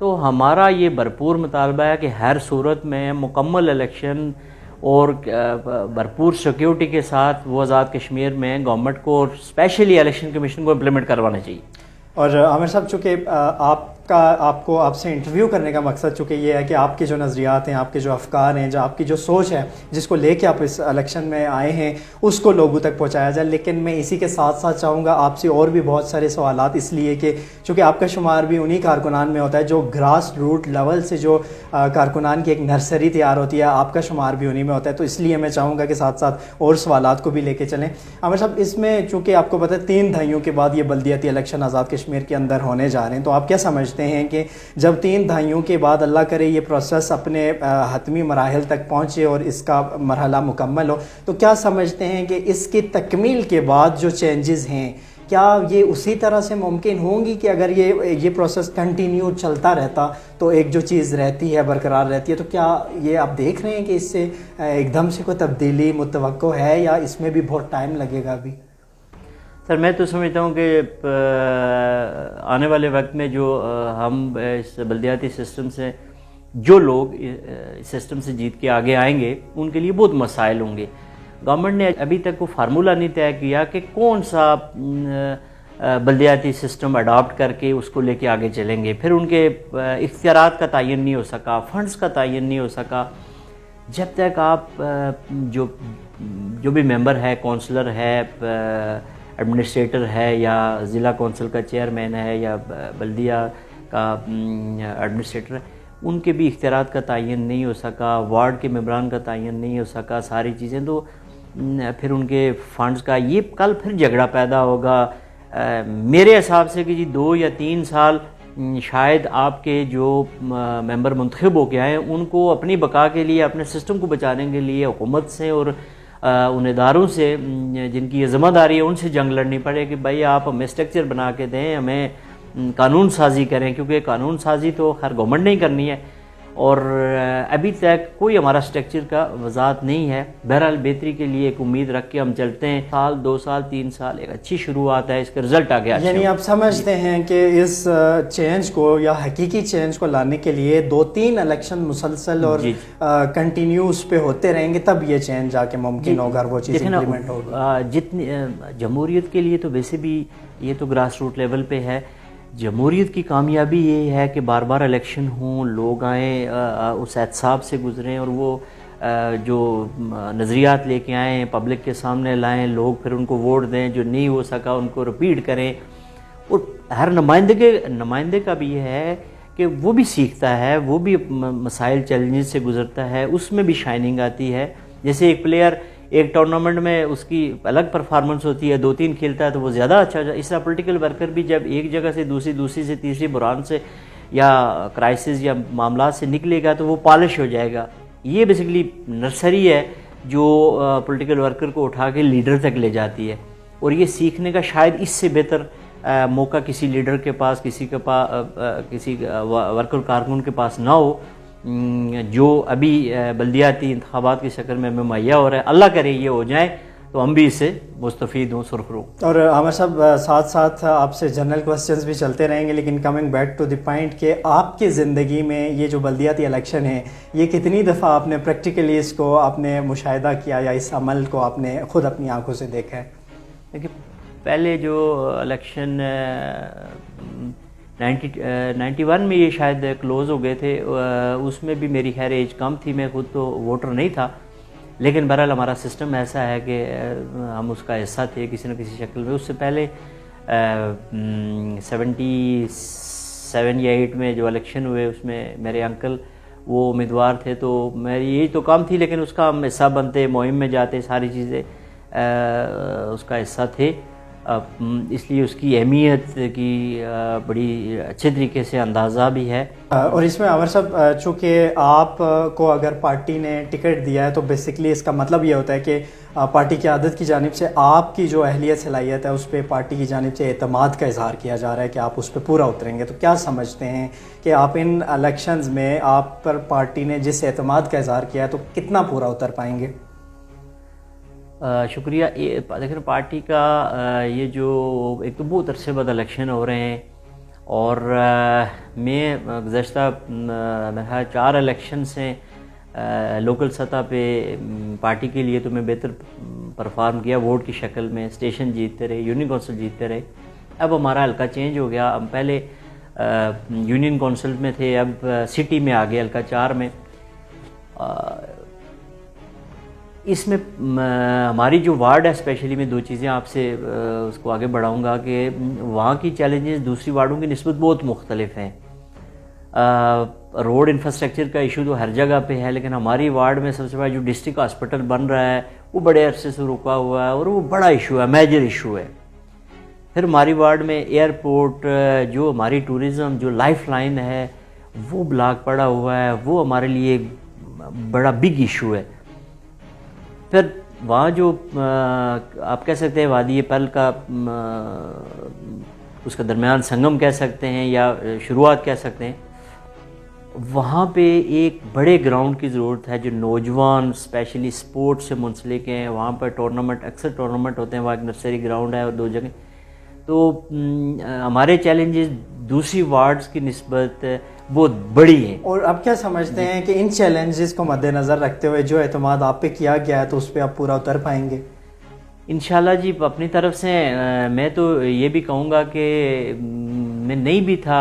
تو ہمارا یہ بھرپور مطالبہ ہے کہ ہر صورت میں مکمل الیکشن اور بھرپور سیکیورٹی کے ساتھ وہ آزاد کشمیر میں گورنمنٹ کو اور اسپیشلی الیکشن کمیشن کو امپلیمنٹ کروانا چاہیے. اور عامر صاحب چونکہ آپ سے انٹرویو کرنے کا مقصد چونکہ یہ ہے کہ آپ کے جو نظریات ہیں، آپ کے جو افکار ہیں، جو آپ کی جو سوچ ہے جس کو لے کے آپ اس الیکشن میں آئے ہیں اس کو لوگوں تک پہنچایا جائے. لیکن میں اسی کے ساتھ ساتھ چاہوں گا آپ سے اور بھی بہت سارے سوالات، اس لیے کہ چونکہ آپ کا شمار بھی انہی کارکنان میں ہوتا ہے جو گراس روٹ لیول سے جو کارکنان کی ایک نرسری تیار ہوتی ہے، آپ کا شمار بھی انہی میں ہوتا ہے. تو اس لیے میں چاہوں گا کہ ساتھ ساتھ اور سوالات کو بھی لے کے چلیں. عامر صاحب، اس میں چونکہ آپ کو پتہ ہے 3 دہائیوں کے بعد یہ بلدیاتی الیکشن آزاد کشمیر کے اندر ہونے جا رہے ہیں، تو آپ کیا سمجھتے ہیں کہ جب 3 دہائیوں کے بعد اللہ کرے یہ پروسیس اپنے حتمی مراحل تک پہنچے اور اس کا مرحلہ مکمل ہو، تو کیا سمجھتے ہیں کہ اس کی تکمیل کے بعد جو چینجز ہیں کیا یہ اسی طرح سے ممکن ہوں گی کہ اگر یہ پروسیس کنٹینیو چلتا رہتا تو ایک جو چیز رہتی ہے برقرار رہتی ہے، تو کیا یہ آپ دیکھ رہے ہیں کہ اس سے ایک دم سے کوئی تبدیلی متوقع ہے یا اس میں بھی بہت ٹائم لگے گا ابھی؟ سر میں تو سمجھتا ہوں کہ آنے والے وقت میں جو ہم اس بلدیاتی سسٹم سے جو لوگ اس سسٹم سے جیت کے آگے آئیں گے ان کے لیے بہت مسائل ہوں گے. گورنمنٹ نے ابھی تک وہ فارمولہ نہیں طے کیا کہ کون سا بلدیاتی سسٹم اڈاپٹ کر کے اس کو لے کے آگے چلیں گے. پھر ان کے اختیارات کا تعین نہیں ہو سکا، فنڈز کا تعین نہیں ہو سکا. جب تک آپ جو بھی ممبر ہے، کونسلر ہے، ایڈمنسٹریٹر ہے یا ضلع کونسل کا چیئرمین ہے یا بلدیہ کا ایڈمنسٹریٹر ہے، ان کے بھی اختیارات کا تعین نہیں ہو سکا، وارڈ کے ممبران کا تعین نہیں ہو سکا، ساری چیزیں. تو پھر ان کے فنڈز کا یہ کل پھر جھگڑا پیدا ہوگا. میرے حساب سے کہ جی 2 یا 3 سال شاید آپ کے جو ممبر منتخب ہو کے آئے ان کو اپنی بقا کے لیے، اپنے سسٹم کو بچانے کے لیے حکومت سے اور ان اداروں سے جن کی یہ ذمہ داری ہے ان سے جنگ لڑنی پڑے کہ بھائی آپ ہمیں اسٹرکچر بنا کے دیں، ہمیں قانون سازی کریں، کیونکہ قانون سازی تو خیر گورنمنٹ نے ہی کرنی ہے اور ابھی تک کوئی ہمارا اسٹرکچر کا وضاحت نہیں ہے. بہرحال بہتری کے لیے ایک امید رکھ کے ہم چلتے ہیں. 1 2 سال 3 سال ایک اچھی شروعات ہے، اس کا رزلٹ آ گیا. یعنی آپ سمجھتے ہیں کہ اس چینج کو یا حقیقی چینج کو لانے کے لیے 2-3 الیکشن مسلسل اور کنٹینیوس پہ ہوتے رہیں گے تب یہ چینج آ کے ممکن ہوگا اور وہ چیز امپلیمنٹ ہوگی. جتنی جمہوریت کے لیے تو ویسے بھی یہ تو گراس روٹ لیول پہ ہے. جمہوریت کی کامیابی یہ ہے کہ بار بار الیکشن ہوں، لوگ آئیں، اس احتساب سے گزریں اور وہ جو نظریات لے کے آئیں پبلک کے سامنے لائیں، لوگ پھر ان کو ووٹ دیں، جو نہیں ہو سکا ان کو رپیٹ کریں. اور ہر نمائندے کا بھی یہ ہے کہ وہ بھی سیکھتا ہے، وہ بھی مسائل چیلنجز سے گزرتا ہے، اس میں بھی شائننگ آتی ہے. جیسے ایک پلیئر ایک ٹورنامنٹ میں اس کی الگ پرفارمنس ہوتی ہے، 2-3 کھیلتا ہے تو وہ زیادہ اچھا. اس طرح پولیٹیکل ورکر بھی جب ایک جگہ سے دوسری سے تیسری بحران سے یا کرائسس یا معاملات سے نکلے گا تو وہ پالش ہو جائے گا. یہ بیسیکلی نرسری ہے جو پولیٹیکل ورکر کو اٹھا کے لیڈر تک لے جاتی ہے. اور یہ سیکھنے کا شاید اس سے بہتر موقع کسی لیڈر کے پاس، کسی ورکر کارکن کے پاس نہ ہو جو ابھی بلدیاتی انتخابات کی شکل میں مہیا ہو رہا ہے. اللہ کرے یہ ہو جائیں تو ہم بھی اس سے مستفید ہوں، سرخرو. اور عامر صاحب ساتھ ساتھ آپ سے جنرل کوسچنز بھی چلتے رہیں گے، لیکن coming back to the point کہ آپ کی زندگی میں یہ جو بلدیاتی الیکشن ہے یہ کتنی دفعہ آپ نے پریکٹیکلی اس کو آپ نے مشاہدہ کیا یا اس عمل کو آپ نے خود اپنی آنکھوں سے دیکھا ہے؟ دیکھیے پہلے جو الیکشن 91 میں یہ شاید کلوز ہو گئے تھے، اس میں بھی میری خیر ایج کم تھی، میں خود تو ووٹر نہیں تھا، لیکن بہرحال ہمارا سسٹم ایسا ہے کہ ہم اس کا حصہ تھے کسی نہ کسی شکل میں. اس سے پہلے 77 یا 8 میں جو الیکشن ہوئے اس میں میرے انکل وہ امیدوار تھے، تو میری ایج تو کم تھی لیکن اس کا ہم حصہ بنتے، مہم میں جاتے، ساری چیزیں اس کا حصہ تھے. اس لیے اس کی اہمیت کی بڑی اچھے طریقے سے اندازہ بھی ہے. اور اس میں عامر صاحب چونکہ آپ کو اگر پارٹی نے ٹکٹ دیا ہے تو بیسکلی اس کا مطلب یہ ہوتا ہے کہ پارٹی کی قیادت کی جانب سے آپ کی جو اہلیت صلاحیت ہے اس پہ پارٹی کی جانب سے اعتماد کا اظہار کیا جا رہا ہے کہ آپ اس پہ پورا اتریں گے. تو کیا سمجھتے ہیں کہ آپ ان الیکشنز میں آپ پر پارٹی نے جس اعتماد کا اظہار کیا ہے تو کتنا پورا اتر پائیں گے؟ شکریہ. دیکھیں پارٹی کا یہ جو ایک تو بہت عرصے بعد الیکشن ہو رہے ہیں اور میں گزشتہ میرا 4 الیکشن سے لوکل سطح پہ پارٹی کے لیے تو میں بہتر پرفارم کیا ووٹ کی شکل میں، اسٹیشن جیتتے رہے، یونین کونسل جیتتے رہے. اب ہمارا حلقہ چینج ہو گیا، ہم پہلے یونین کونسل میں تھے، اب سٹی میں آ گئے حلقہ 4 میں. اس میں ہماری جو وارڈ ہے اسپیشلی، میں 2 چیزیں آپ سے اس کو آگے بڑھاؤں گا کہ وہاں کی چیلنجز دوسری وارڈوں کی نسبت بہت مختلف ہیں. روڈ انفراسٹرکچر کا ایشو تو ہر جگہ پہ ہے، لیکن ہماری وارڈ میں سب سے بڑا جو ڈسٹرکٹ ہاسپٹل بن رہا ہے وہ بڑے عرصے سے رکا ہوا ہے اور وہ بڑا ایشو ہے، میجر ایشو ہے. پھر ہماری وارڈ میں ایئرپورٹ، جو ہماری ٹورزم جو لائف لائن ہے وہ بلاک پڑا ہوا ہے، وہ ہمارے لیے بڑا بگ ایشو ہے. پھر وہاں جو آپ کہہ سکتے ہیں وادی پل کا اس کا درمیان سنگم کہہ سکتے ہیں یا شروعات کہہ سکتے ہیں، وہاں پہ ایک بڑے گراؤنڈ کی ضرورت ہے جو نوجوان اسپیشلی سپورٹ سے منسلک ہیں. وہاں پر ٹورنامنٹ، اکثر ٹورنامنٹ ہوتے ہیں، وہاں ایک نرسری گراؤنڈ ہے اور 2 جگہ. تو ہمارے چیلنجز دوسری وارڈز کی نسبت بہت بڑی ہیں. اور اب کیا سمجھتے ہیں کہ ان چیلنجز کو مد نظر رکھتے ہوئے جو اعتماد آپ پہ کیا گیا ہے تو اس پہ آپ پورا اتر پائیں گے؟ انشاءاللہ جی، اپنی طرف سے میں تو یہ بھی کہوں گا کہ میں نہیں بھی تھا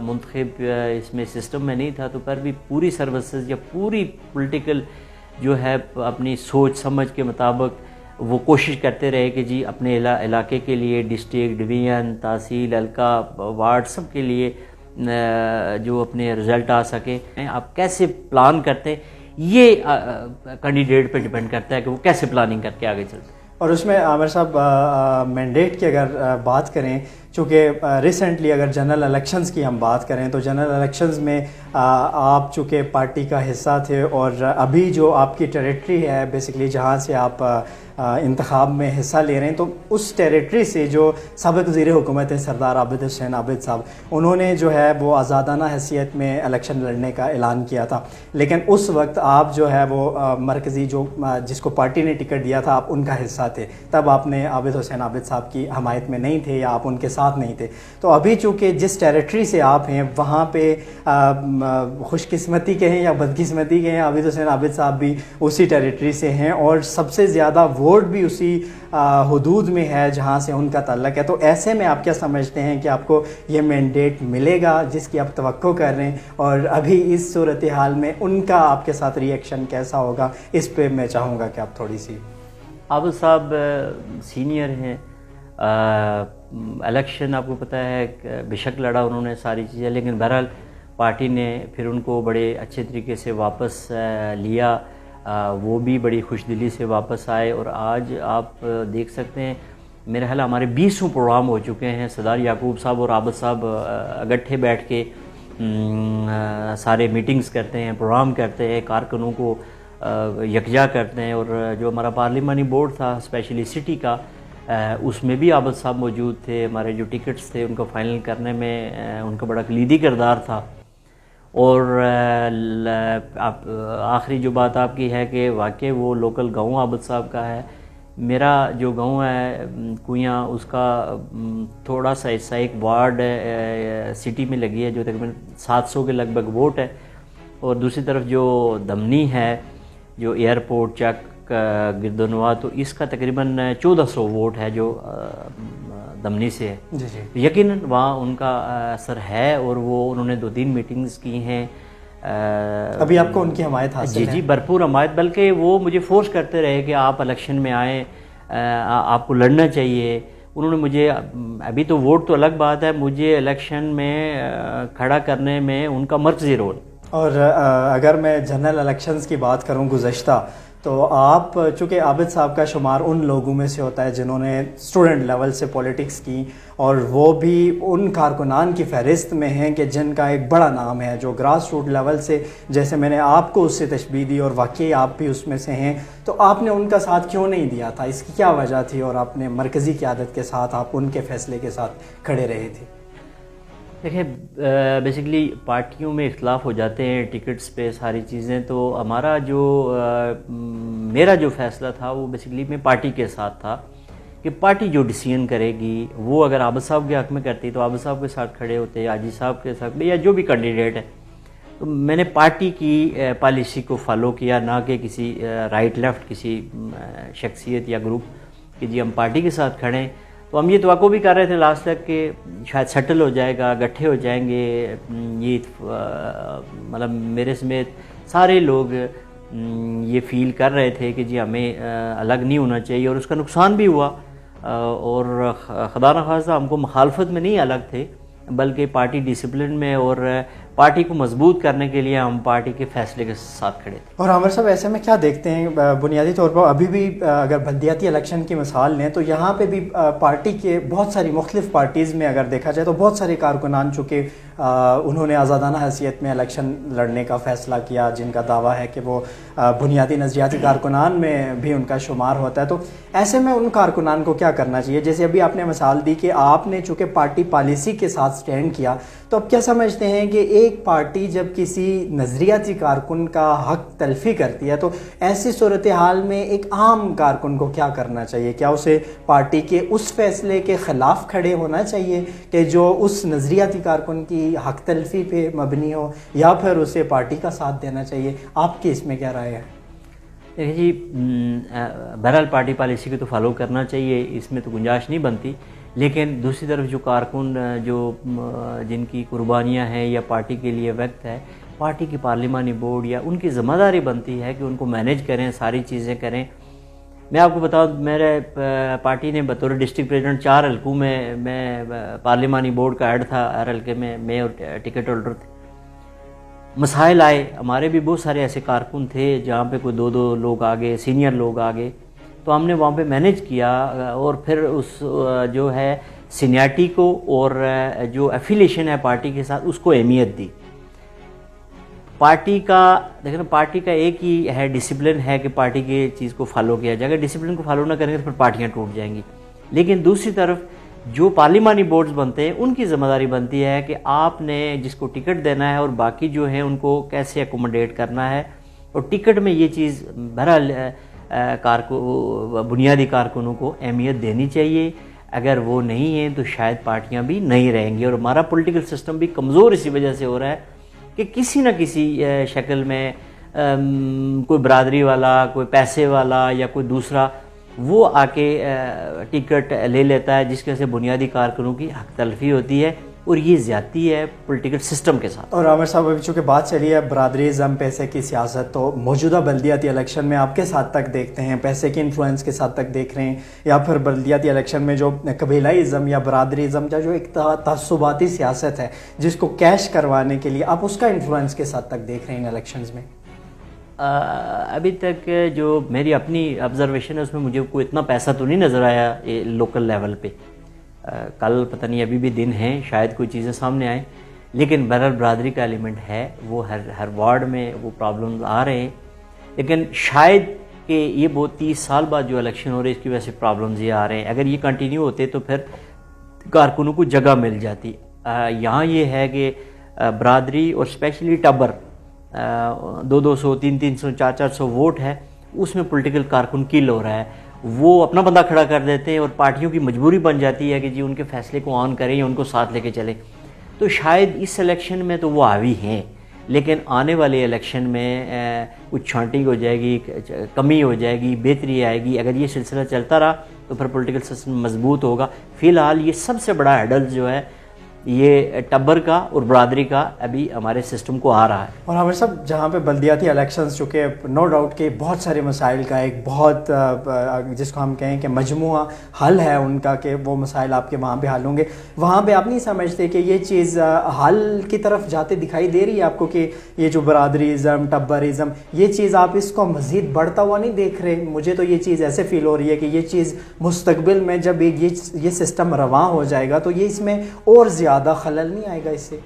منتخب اس میں سسٹم میں نہیں تھا، تو پر بھی پوری سروسز یا پوری پولیٹیکل جو ہے اپنی سوچ سمجھ کے مطابق وہ کوشش کرتے رہے کہ جی اپنے علاقے کے لیے، ڈسٹرکٹ، ڈویژن، تحصیل، حلقہ، وارڈ، سب کے لیے جو اپنے رزلٹ آ سکے. آپ کیسے پلان کرتے ہیں یہ کینڈیڈیٹ پہ ڈیپینڈ کرتا ہے کہ وہ کیسے پلاننگ کر کے آگے چلتے ہیں. اور اس میں عامر صاحب مینڈیٹ کی اگر بات کریں، چونکہ ریسنٹلی اگر جنرل الیکشنز کی ہم بات کریں تو جنرل الیکشنز میں آپ چونکہ پارٹی کا حصہ تھے اور ابھی جو آپ کی ٹیریٹری ہے بیسکلی جہاں سے آپ انتخاب میں حصہ لے رہے ہیں، تو اس ٹیریٹری سے جو سابق وزیر حکومت ہے سردار عابد حسین عابد صاحب، انہوں نے جو ہے وہ آزادانہ حیثیت میں الیکشن لڑنے کا اعلان کیا تھا. لیکن اس وقت آپ جو ہے وہ مرکزی جو جس کو پارٹی نے ٹکٹ دیا تھا آپ ان کا حصہ تھے، تب آپ نے عابد حسین عابد صاحب کی حمایت میں نہیں تھے یا آپ ان کے ساتھ نہیں تھے. تو ابھی چونکہ جس ٹیریٹری سے آپ ہیں وہاں پہ خوش قسمتی کہیں یا بدقسمتی کہیں، عابد حسین عابد صاحب بھی اسی ٹیریٹری سے ہیں اور سب سے زیادہ ووٹ بھی اسی حدود میں ہے جہاں سے ان کا تعلق ہے. تو ایسے میں آپ کیا سمجھتے ہیں کہ آپ کو یہ مینڈیٹ ملے گا جس کی آپ توقع کر رہے ہیں، اور ابھی اس صورتحال میں ان کا آپ کے ساتھ ری ایکشن کیسا ہوگا؟ اس پہ میں چاہوں گا کہ آپ تھوڑی سی. عابد صاحب سینئر ہیں، الیکشن آپ کو پتہ ہے بے شک لڑا انہوں نے ساری چیزیں، لیکن بہرحال پارٹی نے پھر ان کو بڑے اچھے طریقے سے واپس لیا، وہ بھی بڑی خوش دلی سے واپس آئے. اور آج آپ دیکھ سکتے ہیں میرے خیال ہمارے 20 پروگرام ہو چکے ہیں. سردار یعقوب صاحب اور عابد صاحب اکٹھے بیٹھ کے سارے میٹنگز کرتے ہیں، پروگرام کرتے ہیں، کارکنوں کو یکجا کرتے ہیں. اور جو ہمارا پارلیمانی بورڈ تھا اسپیشلی سٹی کا، اس میں بھی عابد صاحب موجود تھے. ہمارے جو ٹکٹس تھے ان کو فائنل کرنے میں ان کا بڑا کلیدی کردار تھا. اور آخری جو بات آپ کی ہے کہ واقعی وہ لوکل گاؤں عابد صاحب کا ہے. میرا جو گاؤں ہے کویاں، اس کا تھوڑا سا حصہ ایک وارڈ سٹی میں لگی ہے جو تقریباً 700 کے لگ بھگ ووٹ ہے. اور دوسری طرف جو دمنی ہے، جو ایئرپورٹ، چک، گردنوا، تو اس کا تقریباً 1400 ووٹ ہے جو دمنی سے ہے. جی جی، یقیناً وہاں ان کا اثر ہے اور وہ انہوں نے 2-3 میٹنگز کی ہیں. ابھی آپ کو ان کی حمایت حاصل ہے؟ جی بھرپور حمایت، بلکہ وہ مجھے فورس کرتے رہے کہ آپ الیکشن میں آئیں، آپ کو لڑنا چاہیے. انہوں نے مجھے، ابھی تو ووٹ تو الگ بات ہے، مجھے الیکشن میں کھڑا کرنے میں ان کا مرکزی رول. اور اگر میں جنرل الیکشنز کی بات کروں گزشتہ، تو آپ چونکہ عابد صاحب کا شمار ان لوگوں میں سے ہوتا ہے جنہوں نے اسٹوڈنٹ لیول سے پولیٹکس کی، اور وہ بھی ان کارکنان کی فہرست میں ہیں کہ جن کا ایک بڑا نام ہے، جو گراس روٹ لیول سے، جیسے میں نے آپ کو اس سے تشبیہ دی اور واقعی آپ بھی اس میں سے ہیں، تو آپ نے ان کا ساتھ کیوں نہیں دیا تھا؟ اس کی کیا وجہ تھی؟ اور آپ نے مرکزی قیادت کے ساتھ، آپ ان کے فیصلے کے ساتھ کھڑے رہے تھے. دیکھیں بیسیکلی پارٹیوں میں اختلاف ہو جاتے ہیں ٹکٹس پہ ساری چیزیں. تو ہمارا جو میرا جو فیصلہ تھا وہ بیسیکلی میں پارٹی کے ساتھ تھا کہ پارٹی جو ڈیسیژن کرے گی وہ اگر عابد صاحب کے حق میں کرتی تو عابد صاحب کے ساتھ کھڑے ہوتے، حاجی صاحب کے ساتھ یا جو بھی کینڈیڈیٹ ہے. تو میں نے پارٹی کی پالیسی کو فالو کیا، نہ کہ کسی رائٹ لیفٹ کسی شخصیت یا گروپ کہ جی ہم پارٹی کے ساتھ کھڑے ہیں. تو ہم یہ توقع بھی کر رہے تھے لاسٹ تک کہ شاید سیٹل ہو جائے گا، گٹھے ہو جائیں گے. یہ مطلب میرے سمیت سارے لوگ یہ فیل کر رہے تھے کہ جی ہمیں الگ نہیں ہونا چاہیے، اور اس کا نقصان بھی ہوا. اور خدا نخواستہ ہم کو مخالفت میں نہیں الگ تھے، بلکہ پارٹی ڈسپلن میں اور پارٹی کو مضبوط کرنے کے لیے ہم پارٹی کے فیصلے کے ساتھ کھڑے تھے. اور عامر صاحب ایسے میں کیا دیکھتے ہیں بنیادی طور پر ابھی بھی اگر بلدیاتی الیکشن کی مثال لیں تو یہاں پہ بھی پارٹی کے بہت ساری مختلف پارٹیز میں اگر دیکھا جائے تو بہت سارے کارکنان چونکہ انہوں نے آزادانہ حیثیت میں الیکشن لڑنے کا فیصلہ کیا، جن کا دعویٰ ہے کہ وہ بنیادی نظریاتی کارکنان میں بھی ان کا شمار ہوتا ہے. تو ایسے میں ان کارکنان کو کیا کرنا چاہیے؟ جیسے ابھی آپ نے مثال دی کہ آپ نے چونکہ پارٹی پالیسی کے ساتھ سٹینڈ کیا، تو اب کیا سمجھتے ہیں کہ ایک پارٹی جب کسی نظریاتی کارکن کا حق تلفی کرتی ہے تو ایسی صورتحال میں ایک عام کارکن کو کیا کرنا چاہیے؟ کیا اسے پارٹی کے اس فیصلے کے خلاف کھڑے ہونا چاہیے کہ جو اس نظریاتی کارکن کی حق تلفی پہ مبنی ہو، یا پھر اسے پارٹی کا ساتھ دینا چاہیے؟ آپ کی اس میں کیا رائے ہے؟ دیکھیں جی، بہرحال پارٹی پالیسی کو تو فالو کرنا چاہیے، اس میں تو گنجائش نہیں بنتی. لیکن دوسری طرف جو کارکن جو جن کی قربانیاں ہیں یا پارٹی کے لیے وقت ہے، پارٹی کی پارلیمانی بورڈ یا ان کی ذمہ داری بنتی ہے کہ ان کو مینیج کریں، ساری چیزیں کریں. میں آپ کو بتاؤں، میرے پارٹی نے بطور ڈسٹرکٹ پریزیڈنٹ 4 حلقوں میں پارلیمانی بورڈ کا ہیڈ تھا. ہر حلقے میں اور ٹکٹ ہولڈر تھے. مسائل آئے، ہمارے بھی بہت سارے ایسے کارکن تھے جہاں پہ کوئی 2 لوگ آگے، سینئر لوگ آگے، تو ہم نے وہاں پہ مینیج کیا. اور پھر اس جو ہے سینیارٹی کو اور جو ایفیلیشن ہے پارٹی کے ساتھ اس کو اہمیت دی. پارٹی کا دیکھیں، پارٹی کا ایک ہی ہے ڈسپلن ہے کہ پارٹی کی چیز کو فالو کیا جائے گا. ڈسپلن کو فالو نہ کریں گے تو پھر پارٹیاں ٹوٹ جائیں گی. لیکن دوسری طرف جو پارلیمانی بورڈز بنتے ہیں ان کی ذمہ داری بنتی ہے کہ آپ نے جس کو ٹکٹ دینا ہے اور باقی جو ہیں ان کو کیسے اکوموڈیٹ کرنا ہے. اور ٹکٹ میں یہ چیز بہرحال بنیادی کارکنوں کو اہمیت دینی چاہیے. اگر وہ نہیں ہیں تو شاید پارٹیاں بھی نہیں رہیں گی. اور ہمارا پولیٹیکل سسٹم بھی کمزور اسی وجہ سے ہو رہا ہے کہ کسی نہ کسی شکل میں کوئی برادری والا، کوئی پیسے والا یا کوئی دوسرا وہ آ کے ٹکٹ لے لیتا ہے، جس کی وجہ سے بنیادی کارکنوں کی حق تلفی ہوتی ہے. اور یہ زیادتی ہے پولیٹیکل سسٹم کے ساتھ. اور عامر صاحب ابھی چونکہ بات چلی ہے برادریزم، پیسے کی سیاست، تو موجودہ بلدیاتی الیکشن میں آپ کس حد تک دیکھتے ہیں پیسے کی انفلوئنس کس حد تک دیکھ رہے ہیں؟ یا پھر بلدیاتی الیکشن میں جو قبیلائی یا برادریزم جو ایک تعصباتی سیاست ہے جس کو کیش کروانے کے لیے آپ اس کا انفلوئنس کس حد تک دیکھ رہے ہیں الیکشنز میں؟ ابھی تک جو میری اپنی آبزرویشن ہے اس میں مجھے کوئی اتنا پیسہ تو نہیں نظر آیا لوکل لیول پہ. کل پتہ نہیں ابھی بھی دن ہیں، شاید کوئی چیزیں سامنے آئیں. لیکن بہرحال برادری کا ایلیمنٹ ہے، وہ ہر وارڈ میں وہ پرابلمز آ رہے ہیں. لیکن شاید کہ یہ 30 سال بعد جو الیکشن ہو رہے ہیں اس کی وجہ سے پرابلمز یہ آ رہے ہیں. اگر یہ کنٹینیو ہوتے تو پھر کارکنوں کو جگہ مل جاتی. یہاں یہ ہے کہ برادری اور اسپیشلی ٹبر 200 300 400 ووٹ ہے، اس میں پولیٹیکل کارکن کل ہو رہا ہے. وہ اپنا بندہ کھڑا کر دیتے ہیں اور پارٹیوں کی مجبوری بن جاتی ہے کہ جی ان کے فیصلے کو آن کریں یا ان کو ساتھ لے کے چلیں. تو شاید اس الیکشن میں تو وہ حاوی ہیں، لیکن آنے والے الیکشن میں کچھ چھانٹنگ ہو جائے گی، کمی ہو جائے گی، بہتری آئے گی. اگر یہ سلسلہ چلتا رہا تو پھر پولیٹیکل سسٹم مضبوط ہوگا. فی الحال یہ سب سے بڑا ہیڈل جو ہے یہ ٹبر کا اور برادری کا ابھی ہمارے سسٹم کو آ رہا ہے. اور ہمارے صاحب جہاں پہ بلدیاتی الیکشنز چونکہ نو ڈاؤٹ کہ بہت سارے مسائل کا ایک بہت جس کو ہم کہیں کہ مجموعہ حل ہے ان کا، کہ وہ مسائل آپ کے وہاں پہ حل ہوں گے، وہاں پہ آپ نہیں سمجھتے کہ یہ چیز حل کی طرف جاتے دکھائی دے رہی ہے آپ کو کہ یہ جو برادریزم، ٹبرزم، یہ چیز آپ اس کو مزید بڑھتا ہوا نہیں دیکھ رہے؟ مجھے تو یہ چیز ایسے فیل ہو رہی ہے کہ یہ چیز مستقبل میں جب یہ سسٹم رواں ہو جائے گا تو یہ اس میں اور زیادہ خلل نہیں آئے گا اس سے؟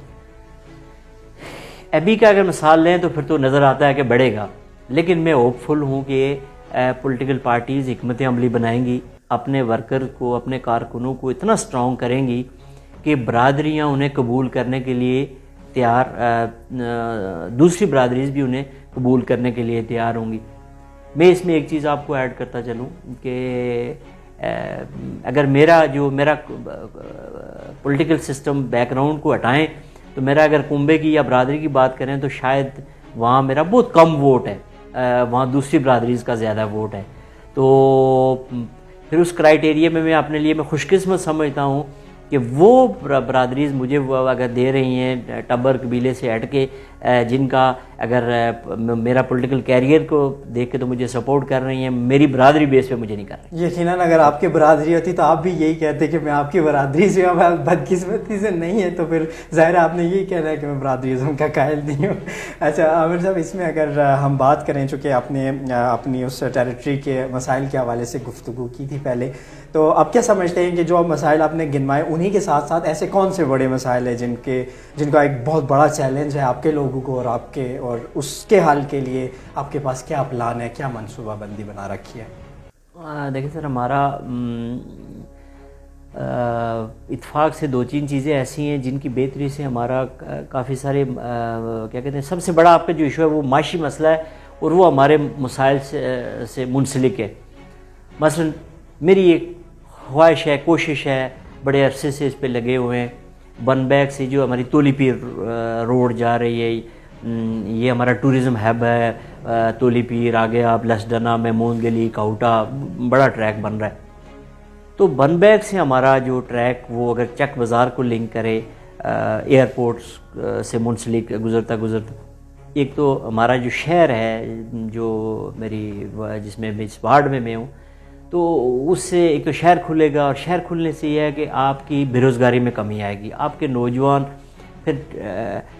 ابھی کا اگر مثال لیں تو پھر تو نظر آتا ہے کہ بڑھے گا. لیکن میں ہوپ فل ہوں کہ پولیٹیکل پارٹیز حکمت عملی بنائیں گی، اپنے ورکر کو، اپنے کارکنوں کو اتنا سٹرونگ کریں گی کہ برادریاں انہیں قبول کرنے کے لیے تیار، دوسری برادریز بھی انہیں قبول کرنے کے لیے تیار ہوں گی. میں اس میں ایک چیز آپ کو ایڈ کرتا چلوں کہ اگر میرا پولیٹیکل سسٹم بیک گراؤنڈ کو ہٹائیں تو میرا اگر کنبے کی یا برادری کی بات کریں تو شاید وہاں میرا بہت کم ووٹ ہے، وہاں دوسری برادریز کا زیادہ ووٹ ہے. تو پھر اس کرائیٹیریا میں اپنے لیے میں خوش قسمت سمجھتا ہوں کہ وہ برادریز مجھے وہ اگر دے رہی ہیں ٹبر قبیلے سے ہٹ کے، جن کا اگر میرا پولیٹیکل کیریئر کو دیکھ کے تو مجھے سپورٹ کر رہی ہیں، میری برادری بیس پہ مجھے نہیں کر رہی. یقیناً اگر آپ کی برادری ہوتی تو آپ بھی یہی کہتے کہ میں آپ کی برادری سے ہوں، بدقسمتی سے نہیں ہے تو پھر ظاہر ہے آپ نے یہی کہنا ہے کہ میں برادریزم کا قائل نہیں ہوں. اچھا عامر صاحب، اس میں اگر ہم بات کریں، چونکہ آپ نے اپنی اس ٹیریٹری کے مسائل کے حوالے سے گفتگو کی تھی پہلے، تو آپ کیا سمجھتے ہیں کہ جو مسائل آپ نے گنوائے انہی کے ساتھ ساتھ ایسے کون سے بڑے مسائل ہیں جن کا ایک بہت بڑا چیلنج ہے آپ کے لوگوں کو اور اس کے حل کے لیے آپ کے پاس کیا پلان ہے، کیا منصوبہ بندی بنا رکھی ہے؟ دیکھیں سر، ہمارا اتفاق سے 2-3 چیزیں ایسی ہیں جن کی بہتری سے ہمارا کافی سارے کیا کہتے ہیں، سب سے بڑا آپ کا جو ایشو ہے وہ معاشی مسئلہ ہے اور وہ ہمارے مسائل سے منسلک ہے. مثلا میری ایک خواہش ہے، کوشش ہے، بڑے عرصے سے اس پہ لگے ہوئے ہیں. بن بیگ سے جو ہماری تولی پیر روڈ جا رہی ہے، یہ ہمارا ٹورزم ہب ہے. تولی پیر آگے آپ لسڈنا، میمون گلی، کاؤٹا، بڑا ٹریک بن رہا ہے. تو بن بیگ سے ہمارا جو ٹریک وہ اگر چک بازار کو لنک کرے ایئرپورٹس سے منسلک گزرتا ایک تو ہمارا جو شہر ہے جو جس میں اس وارڈ میں ہوں، تو اس سے ایک تو شہر کھلے گا، اور شہر کھلنے سے یہ ہے کہ آپ کی بے روزگاری میں کمی آئے گی. آپ کے نوجوان، پھر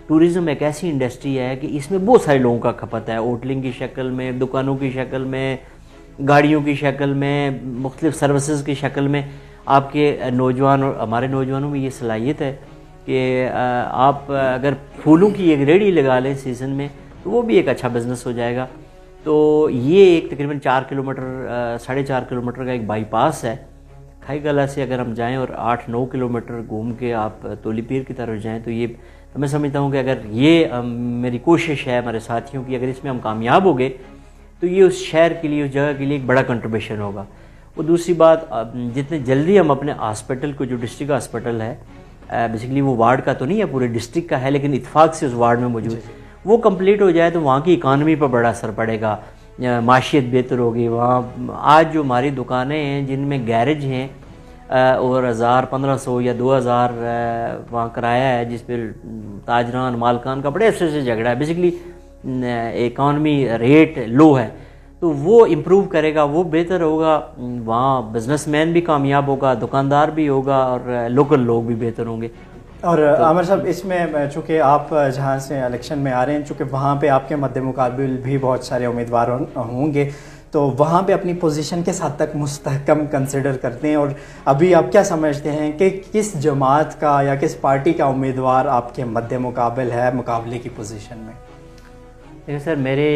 ٹورزم ایک ایسی انڈسٹری ہے کہ اس میں بہت سارے لوگوں کا کھپت ہے، ہوٹلنگ کی شکل میں، دکانوں کی شکل میں، گاڑیوں کی شکل میں، مختلف سروسز کی شکل میں. آپ کے نوجوان اور ہمارے نوجوانوں میں یہ صلاحیت ہے کہ آپ اگر پھولوں کی ایک ریڑھی لگا لیں سیزن میں تو وہ بھی ایک اچھا بزنس ہو جائے گا. تو یہ ایک تقریباً 4 کلومیٹر 4.5 کلومیٹر کا ایک بائی پاس ہے. کھائی گلا سے اگر ہم جائیں اور 8-9 کلومیٹر گھوم کے آپ تولی پیر کی طرف جائیں تو یہ میں سمجھتا ہوں کہ اگر یہ میری کوشش ہے ہمارے ساتھیوں کی، اگر اس میں ہم کامیاب ہو گئے تو یہ اس شہر کے لیے، اس جگہ کے لیے ایک بڑا کنٹریبیوشن ہوگا. اور دوسری بات، جتنے جلدی ہم اپنے ہاسپٹل کو، جو ڈسٹرکٹ ہاسپٹل ہے، بیسیکلی وہ وارڈ کا تو نہیں ہے، پورے ڈسٹرکٹ کا ہے لیکن اتفاق سے اس وارڈ میں موجود ہے، وہ کمپلیٹ ہو جائے تو وہاں کی اکانومی پر بڑا اثر پڑے گا، معیشت بہتر ہوگی. وہاں آج جو ہماری دکانیں ہیں جن میں گیرج ہیں اور 1500 یا 2000 وہاں کرایہ ہے، جس پہ تاجران مالکان کا بڑے عرصے سے جھگڑا ہے، بیسیکلی اکانومی ریٹ لو ہے، تو وہ امپروو کرے گا، وہ بہتر ہوگا. وہاں بزنس مین بھی کامیاب ہوگا، دکاندار بھی ہوگا، اور لوکل لوگ بھی بہتر ہوں گے. اور عامر صاحب، اس میں چونکہ آپ جہاں سے الیکشن میں آ رہے ہیں، چونکہ وہاں پہ آپ کے مد مقابل بھی بہت سارے امیدوار ہوں گے، تو وہاں پہ اپنی پوزیشن کس حد تک مستحکم کنسیڈر کرتے ہیں، اور ابھی آپ کیا سمجھتے ہیں کہ کس جماعت کا یا کس پارٹی کا امیدوار آپ کے مد مقابل ہے مقابلے کی پوزیشن میں؟ دیکھیں سر، میرے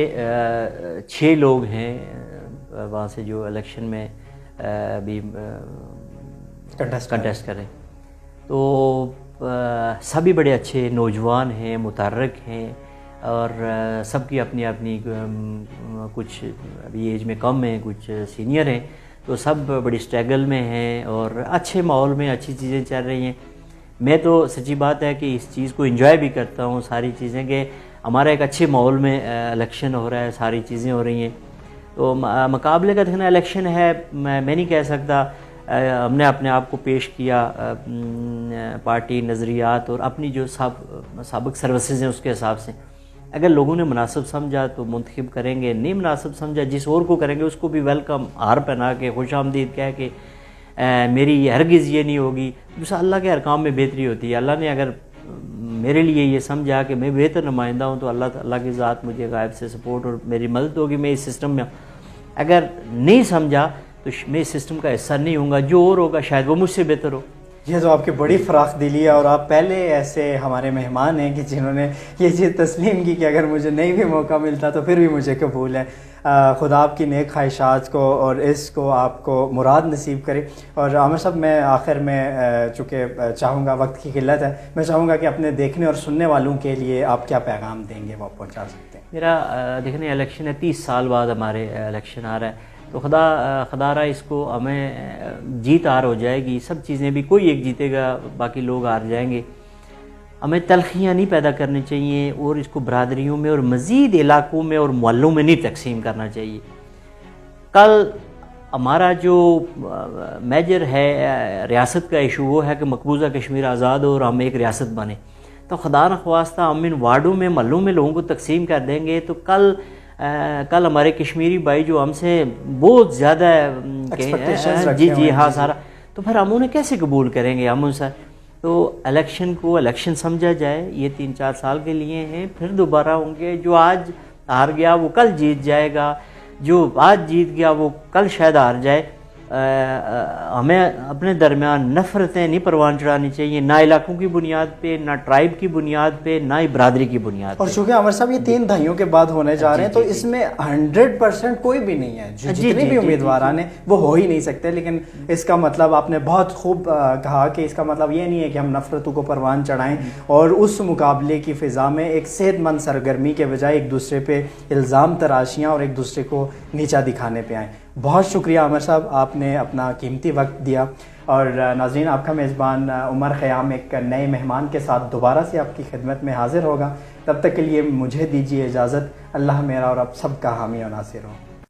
6 لوگ ہیں وہاں سے جو الیکشن میں ابھی کنٹیسٹ کریں، تو سبھی بڑے اچھے نوجوان ہیں، متحرک ہیں، اور سب کی اپنی اپنی کچھ ابھی ایج میں کم ہیں، کچھ سینئر ہیں، تو سب بڑی اسٹرگل میں ہیں اور اچھے ماحول میں اچھی چیزیں چل رہی ہیں. میں تو سچی بات ہے کہ اس چیز کو انجوائے بھی کرتا ہوں، ساری چیزیں، کہ ہمارا ایک اچھے ماحول میں الیکشن ہو رہا ہے، ساری چیزیں ہو رہی ہیں. تو مقابلے کا دیکھنا الیکشن ہے، میں نہیں کہہ سکتا. ہم نے اپنے آپ کو پیش کیا پارٹی نظریات اور اپنی جو سابق سروسز ہیں اس کے حساب سے. اگر لوگوں نے مناسب سمجھا تو منتخب کریں گے، نہیں مناسب سمجھا جس اور کو کریں گے اس کو بھی ویلکم، ہار پہنا کے خوش آمدید کہہ کے. میری ہرگز یہ نہیں ہوگی. دوسرا، اللہ کے ہر کام میں بہتری ہوتی ہے. اللہ نے اگر میرے لیے یہ سمجھا کہ میں بہتر نمائندہ ہوں تو اللہ کی ذات مجھے غائب سے سپورٹ اور میری مدد ہوگی، میں اس سسٹم میں. اگر نہیں سمجھا تو میں اس سسٹم کا حصہ نہیں ہوں گا، جو اور ہوگا شاید وہ مجھ سے بہتر ہو. یہ تو آپ کی بڑی فراخ دلی ہے، اور آپ پہلے ایسے ہمارے مہمان ہیں کہ جنہوں نے یہ چیز تسلیم کی کہ اگر مجھے نہیں بھی موقع ملتا تو پھر بھی مجھے قبول ہے. خدا آپ کی نیک خواہشات کو اور اس کو آپ کو مراد نصیب کرے. اور عامر صاحب، میں آخر میں چونکہ چاہوں گا، وقت کی قلت ہے، میں چاہوں گا کہ اپنے دیکھنے اور سننے والوں کے لیے آپ کیا پیغام دیں گے وہ آپ پہنچا سکتے ہیں؟ میرا دیکھنے الیکشن ہے، 30 سال بعد ہمارے الیکشن آ رہا ہے، تو خدا رہا اس کو ہمیں جیت ہار ہو جائے گی، سب چیزیں بھی، کوئی ایک جیتے گا باقی لوگ ہار جائیں گے. ہمیں تلخیاں نہیں پیدا کرنی چاہیے اور اس کو برادریوں میں اور مزید علاقوں میں اور محلوں میں نہیں تقسیم کرنا چاہیے. کل ہمارا جو میجر ہے ریاست کا ایشو وہ ہے کہ مقبوضہ کشمیر آزاد ہو اور ہم ایک ریاست بنے. تو خدا نخواستہ ہم ان وارڈوں میں محلوں میں لوگوں کو تقسیم کر دیں گے تو کل ہمارے کشمیری بھائی جو ہم سے بہت زیادہ جی ہاں سارا، تو پھر ہم انہیں کیسے قبول کریں گے؟ ہم ان سے تو الیکشن سمجھا جائے، یہ 3-4 سال کے لیے ہیں، پھر دوبارہ ہوں گے. جو آج ہار گیا وہ کل جیت جائے گا، جو آج جیت گیا وہ کل شاید ہار جائے. ہمیں اپنے درمیان نفرتیں نہیں پروان چڑھانی چاہیے، نہ علاقوں کی بنیاد پہ، نہ ٹرائب کی بنیاد پہ، نہ ہی برادری کی بنیاد پہ. اور چونکہ عمر صاحب یہ 3 دہائیوں کے بعد ہونے جا رہے ہیں تو اس میں 100% کوئی بھی نہیں ہے، جتنے بھی امیدواران ہیں وہ ہو ہی نہیں سکتے. لیکن اس کا مطلب آپ نے بہت خوب کہا کہ اس کا مطلب یہ نہیں ہے کہ ہم نفرتوں کو پروان چڑھائیں اور اس مقابلے کی فضا میں ایک صحت مند سرگرمی کے بجائے ایک دوسرے پہ الزام تراشیاں اور ایک دوسرے کو نیچا دکھانے پہ آئیں. بہت شکریہ عمر صاحب، آپ نے اپنا قیمتی وقت دیا. اور ناظرین، آپ کا میزبان عمر خیام ایک نئے مہمان کے ساتھ دوبارہ سے آپ کی خدمت میں حاضر ہوگا. تب تک کے لیے مجھے دیجیے اجازت. اللہ میرا اور آپ سب کا حامی و ناصر ہو.